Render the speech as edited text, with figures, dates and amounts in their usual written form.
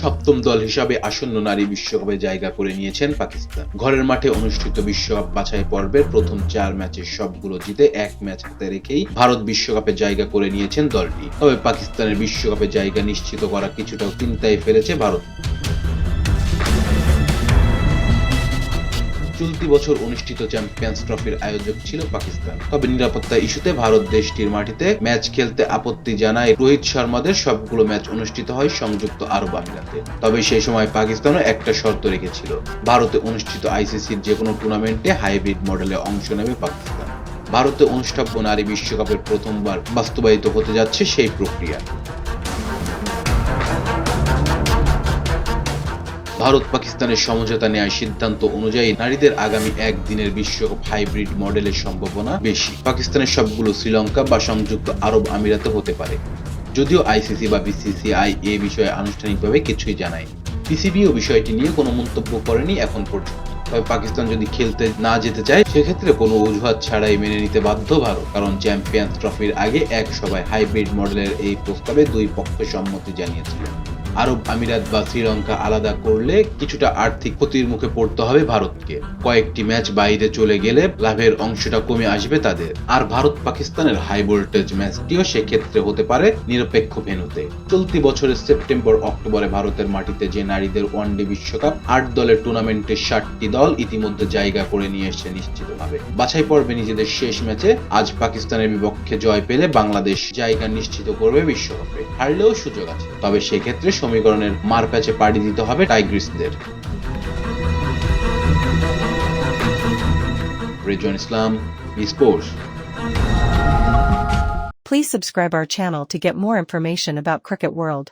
সপ্তম দল হিসাবে আসন্ন নারী বিশ্বকাপে জায়গা করে নিয়েছেন পাকিস্তান। ঘরের মাঠে অনুষ্ঠিত বিশ্বকাপ বাছাই পর্বের প্রথম 4 ম্যাচের সবগুলো জিতে 1 ম্যাচ হাতে রেখেই ভারত বিশ্বকাপে জায়গা করে নিয়েছেন দলটি। তবে পাকিস্তানের বিশ্বকাপে জায়গা নিশ্চিত করা কিছুটা চিন্তায় ফেলেছে ভারত। চলতি বছর অনুষ্ঠিত চ্যাম্পিয়ন্স ট্রফির আয়োজক ছিল পাকিস্তান। তবে নিরাপত্তা ইস্যুতে ভারত দেশটির মাটিতে ম্যাচ খেলতে আপত্তি জানায় রোহিত শর্মাদের সবগুলো ম্যাচ অনুষ্ঠিত হয় সংযুক্ত আরব আমিরাতে। তবে সেই সময় পাকিস্তানও একটা শর্ত রেখেছিল, ভারতে অনুষ্ঠিত আইসিসির যেকোনো টুর্নামেন্টে হাইব্রিড মডেলে অংশ নেবে পাকিস্তান। ভারতে অনুষ্ঠেয় নারী বিশ্বকাপের প্রথমবার বাস্তবায়িত হতে যাচ্ছে সেই প্রক্রিয়া। ভারত পাকিস্তানের সমঝোতা নেওয়ার সিদ্ধান্ত অনুযায়ী নারীদের আগামী একদিনের বিশ্বকাপ হাইব্রিড মডেলের সম্ভাবনা বেশি। পাকিস্তানের সবগুলো শ্রীলঙ্কা বা সংযুক্ত আরব আমিরাতে হতে পারে। যদিও আইসিসি বা বিসিসিআই এ বিষয়ে আনুষ্ঠানিকভাবে কিছুই জানায়নি। পিসিবিও বিষয়টি নিয়ে কোনো মন্তব্য করেনি এখন পর্যন্ত। তবে পাকিস্তান যদি খেলতে না যেতে চায় সেক্ষেত্রে কোনো অজুহাত ছাড়াই মেনে নিতে বাধ্য ভারত, কারণ চ্যাম্পিয়ন্স ট্রফির আগে এক সভায় হাইব্রিড মডেলের এই প্রস্তাবে দুই পক্ষ সম্মতি জানিয়েছিল। আরব আমিরাত বা শ্রীলঙ্কা আলাদা করলে কিছুটা আর্থিক ক্ষতির মুখে পড়তে হবে ভারতকে। কয়েকটি ম্যাচ বাইরে চলে গেলে লাভের অংশটা কমে আসবে তাদের। আর ভারত পাকিস্তানের হাই ভোল্টেজ ম্যাচটিও সেক্ষেত্রে হতে পারে নিরপেক্ষ ভেন্যুতে। চলতি বছরের সেপ্টেম্বর অক্টোবরে ভারতের মাটিতে যে নারীদের ওয়ানডে বিশ্বকাপ 8 দলের টুর্নামেন্টে 7টি দল ইতিমধ্যে জায়গা করে নিয়ে এসেছে নিশ্চিতভাবে। বাছাই পর্বে নিজেদের শেষ ম্যাচে আজ পাকিস্তানের বিপক্ষে জয় পেলে বাংলাদেশ জায়গা নিশ্চিত করবে বিশ্বকাপে। হারলেও সুযোগ আছে, তবে সেক্ষেত্রে সমীকরণের মারপ্যাচে পাড়ি দিতে হবে টাইগ্রিসদের। রেজওয়ান ইসলাম, sports. Please subscribe our channel to get more information about Cricket World.